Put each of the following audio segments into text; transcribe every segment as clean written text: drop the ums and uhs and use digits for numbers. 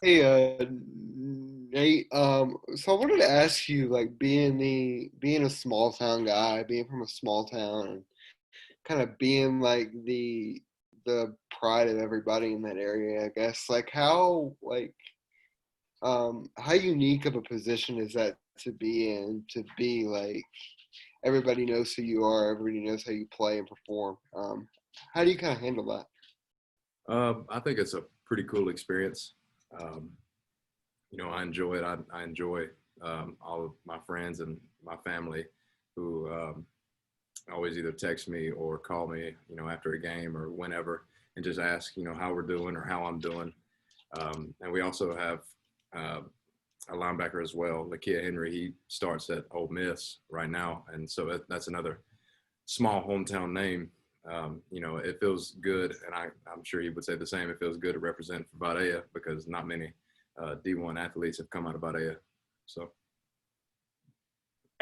Hey, Nate. So I wanted to ask you, like, being a small town guy, being from a small town, and kind of being like the pride of everybody in that area, I guess. Like, how unique of a position is that to be in? To be like everybody knows who you are, everybody knows how you play and perform. How do you kind of handle that? I think it's a pretty cool experience. Um, I enjoy it. I enjoy all of my friends and my family who always either text me or call me, after a game or whenever, and just ask, how we're doing or how I'm doing. And we also have uh, a linebacker as well, Lakia Henry. He starts at Ole Miss right now, and so that's another small hometown name. It feels good, and I'm sure he would say the same. It feels good to represent for Badea because not many D1 athletes have come out of Badea. So,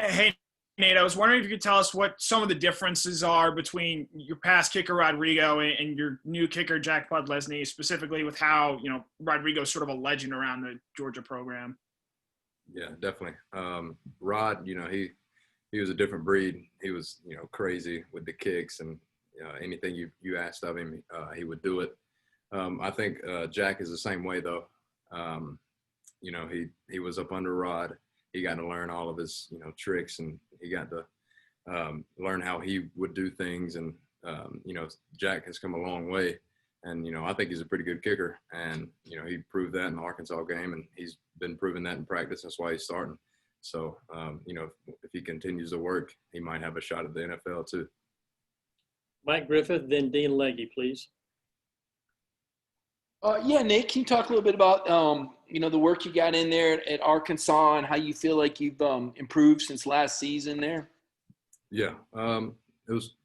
Hey, Nate, I was wondering if you could tell us what some of the differences are between your past kicker, Rodrigo, and your new kicker, Jack Bud Lesney, specifically with how, Rodrigo's sort of a legend around the Georgia program. yeah, definitely. Rod, he was a different breed. He was, crazy with the kicks and anything you asked of him, he would do it. I think Jack is the same way though. He was up under Rod. He got to learn all of his tricks, and he got to learn how he would do things. And Jack has come a long way, and I think he's a pretty good kicker. And he proved that in the Arkansas game, and he's been proving that in practice. That's why he's starting. So if he continues to work, he might have a shot at the NFL too. Mike Griffith, then Dean Legge, please. Yeah, Nate, can you talk a little bit about the work you got in there at Arkansas and how you feel like you've improved since last season there? Yeah, it was.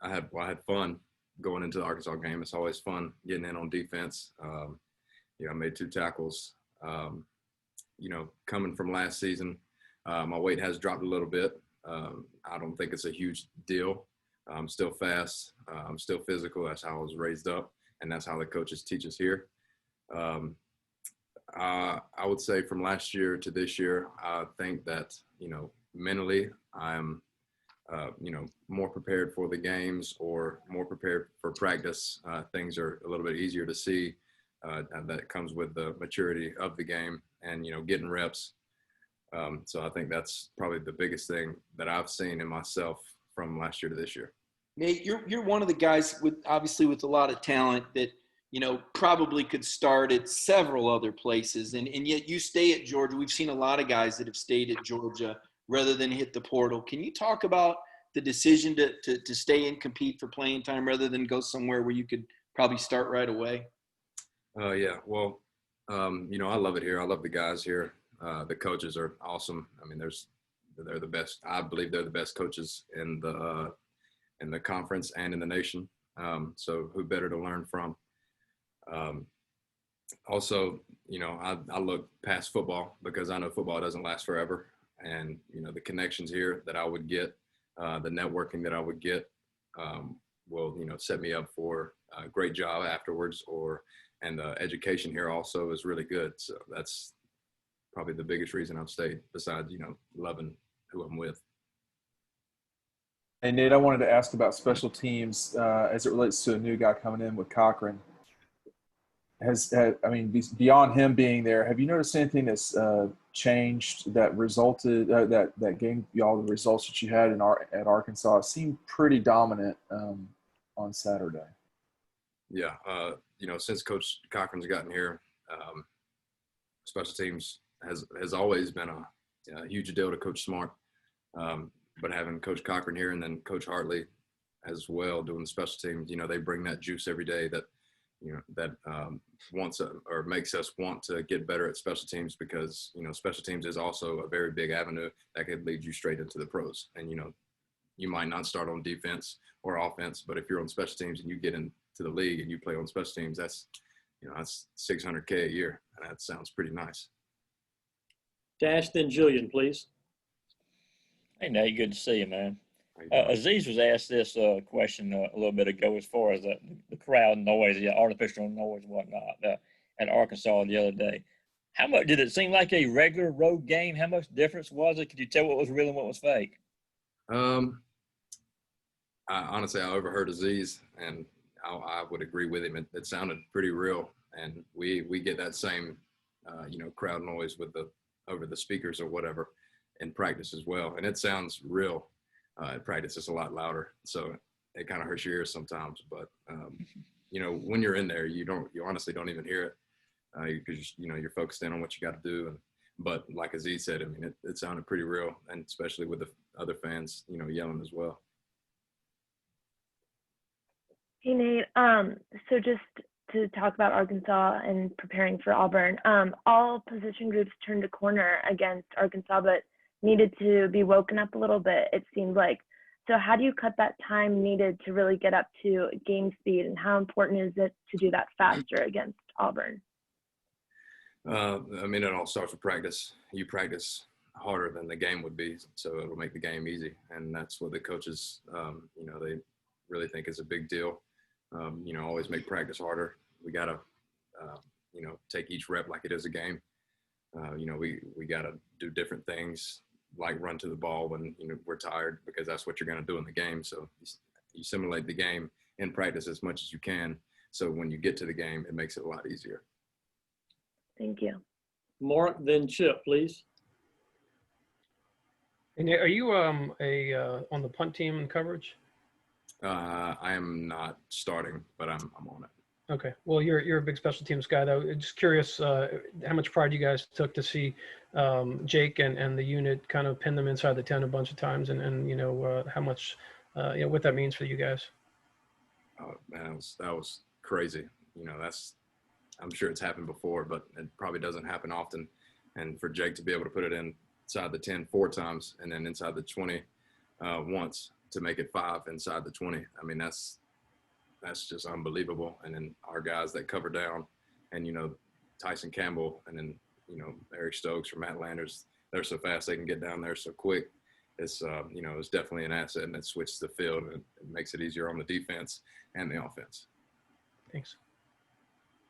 I had fun going into the Arkansas game. It's always fun getting in on defense. I made 2 tackles. Coming from last season, my weight has dropped a little bit. I don't think it's a huge deal. I'm still fast. I'm still physical. That's how I was raised up, and that's how the coaches teach us here. Um, I would say from last year to this year, I think that, mentally I'm, more prepared for the games or more prepared for practice. Things are a little bit easier to see. And that comes with the maturity of the game and, getting reps. So I think that's probably the biggest thing that I've seen in myself from last year to this year. Nate, you're one of the guys with a lot of talent that probably could start at several other places, and yet you stay at Georgia. We've seen a lot of guys that have stayed at Georgia rather than hit the portal. Can you talk about the decision to stay and compete for playing time rather than go somewhere where you could probably start right away? Yeah, well, I love it here. I love the guys here. The coaches are awesome. I mean, they're the best. I believe they're the best coaches in the conference and in the nation. So who better to learn from? Also, I look past football because I know football doesn't last forever. And, the connections here that I would get, the networking that I would get will, set me up for a great job afterwards, and the education here also is really good. So that's probably the biggest reason I've stayed besides, loving who I'm with. Hey, Nate, I wanted to ask about special teams as it relates to a new guy coming in with Cochran. Beyond him being there, have you noticed anything that's changed that resulted that gave y'all the results that you had at Arkansas? It seemed pretty dominant on Saturday. Yeah, since Coach Cochran's gotten here, special teams has always been a huge deal to Coach Smart. But having Coach Cochran here and then Coach Hartley as well doing the special teams, they bring that juice every day that wants or makes us want to get better at special teams because, special teams is also a very big avenue that could lead you straight into the pros. And, you might not start on defense or offense, but if you're on special teams and you get into the league and you play on special teams, that's $600K a year. And that sounds pretty nice. Dash, then Julian, please. Hey, Nate, good to see you, man. Aziz was asked this question a little bit ago as far as the crowd noise, the artificial noise and whatnot. at Arkansas the other day. How much did it seem like a regular road game? How much difference was it? Could you tell what was real and what was fake? Honestly, I overheard Aziz, and I would agree with him. It sounded pretty real, and we get that same, crowd noise with over the speakers or whatever in practice as well, and it sounds real. In practice, it's a lot louder, so it kind of hurts your ears sometimes. But when you're in there, you honestly don't even hear it because you're focused in on what you got to do. But like Aziz said, I mean, it sounded pretty real, and especially with the other fans, yelling as well. Hey, Nate. So just to talk about Arkansas and preparing for Auburn, all position groups turned a corner against Arkansas, but needed to be woken up a little bit, it seemed like. So how do you cut that time needed to really get up to game speed, and how important is it to do that faster against Auburn? I mean, it all starts with practice. You practice harder than the game would be, so it'll make the game easy. And that's what the coaches, they really think is a big deal. Always make practice harder. We got to, take each rep like it is a game. We got to do different things, like run to the ball when we're tired, because that's what you're going to do in the game. So you simulate the game in practice as much as you can. So when you get to the game, it makes it a lot easier. Thank you. Mark, then Chip, please. And are you on the punt team in coverage? I am not starting, but I'm on it. Okay. Well, you're a big special teams guy, though. Just curious how much pride you guys took to see Jake and the unit kind of pin them inside the 10 a bunch of times, and how much what that means for you guys. Oh man, that was crazy. I'm sure it's happened before, but it probably doesn't happen often. And for Jake to be able to put it inside the 10 4 times and then inside the 20 once to make it 5 inside the 20, I mean, that's just unbelievable. And then our guys that cover down, and Tyson Campbell, and then Eric Stokes or Matt Landers, they're so fast, they can get down there so quick. It's it's definitely an asset, and it switches the field and it makes it easier on the defense and the offense. Thanks.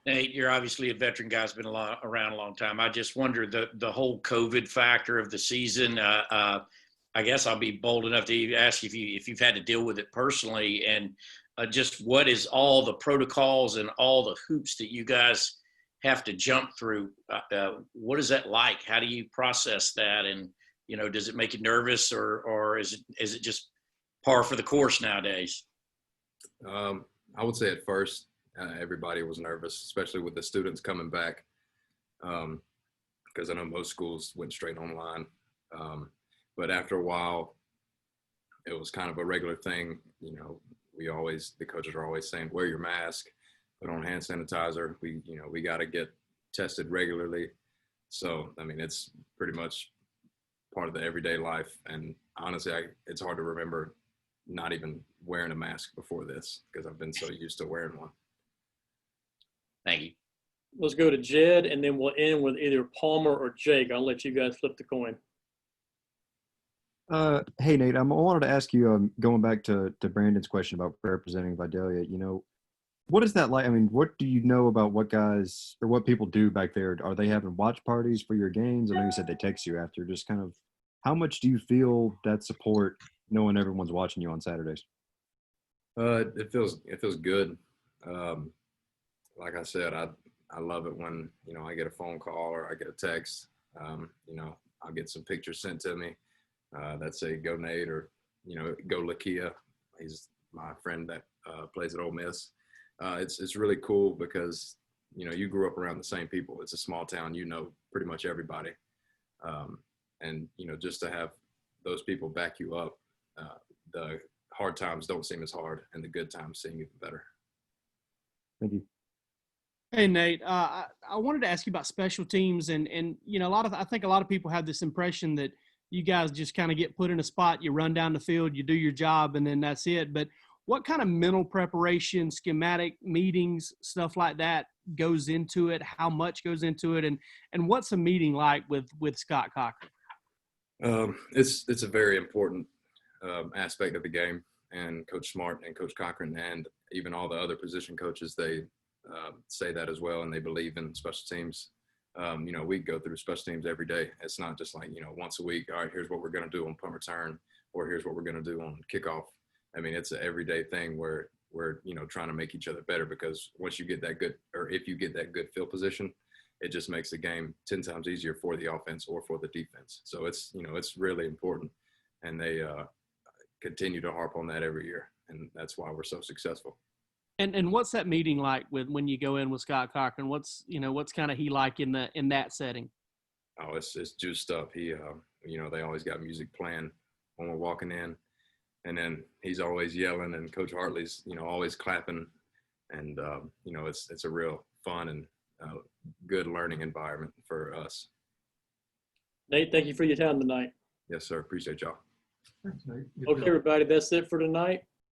Nate, you're obviously a veteran guy, has been around a long time. I just wonder the whole COVID factor of the season. I guess I'll be bold enough to ask if you've had to deal with it personally, and just what is all the protocols and all the hoops that you guys have to jump through. What is that like? How do you process that? And does it make you nervous, or is it just par for the course nowadays? I would say at first everybody was nervous, especially with the students coming back, because I know most schools went straight online. But after a while, it was kind of a regular thing. The coaches are always saying, wear your mask, put on hand sanitizer. We got to get tested regularly. So, I mean, it's pretty much part of the everyday life. And honestly, it's hard to remember not even wearing a mask before this, because I've been so used to wearing one. Thank you. Let's go to Jed, and then we'll end with either Palmer or Jake. I'll let you guys flip the coin. Hey, Nate, I wanted to ask you, going back to Brandon's question about representing Vidalia, what is that like? I mean, what do you know about what guys or what people do back there? Are they having watch parties for your games? I know you said they text you after. Just kind of, how much do you feel that support knowing everyone's watching you on Saturdays? It feels good. Like I said, I love it when, I get a phone call or I get a text. I'll get some pictures sent to me that say go Nate, or, go Lakia. He's my friend that plays at Ole Miss. It's really cool because, you grew up around the same people. It's a small town, pretty much everybody. And, just to have those people back you up, the hard times don't seem as hard, and the good times seem even better. Thank you. Hey, Nate, I wanted to ask you about special teams, and I think a lot of people have this impression that you guys just kind of get put in a spot, you run down the field, you do your job, and then that's it. But what kind of mental preparation, schematic meetings, stuff like that goes into it? How much goes into it? And what's a meeting like with Scott Cochran? It's a very important aspect of the game, and Coach Smart and Coach Cochran and even all the other position coaches, they say that as well, and they believe in special teams. You know, we go through special teams every day. It's not just like, you know, once a week, all right, here's what we're going to do on punt return, or here's what we're going to do on kickoff. I mean, it's an everyday thing where we're, you know, trying to make each other better, because once you get that good, or if you get that good field position, it just makes the game 10 times easier for the offense or for the defense. So it's, you know, it's really important, and they continue to harp on that every year, and that's why we're so successful. And what's that meeting like with when you go in with Scott Cochran? What's kind of he like in that setting? Oh, it's juiced up. He, you know, they always got music playing when we're walking in, and then he's always yelling, and Coach Hartley's, you know, always clapping, and you know, it's a real fun and good learning environment for us. Nate, thank you for your time tonight. Yes, sir. Appreciate y'all. Thanks, Nate. Good Okay, job. everybody, that's it for tonight.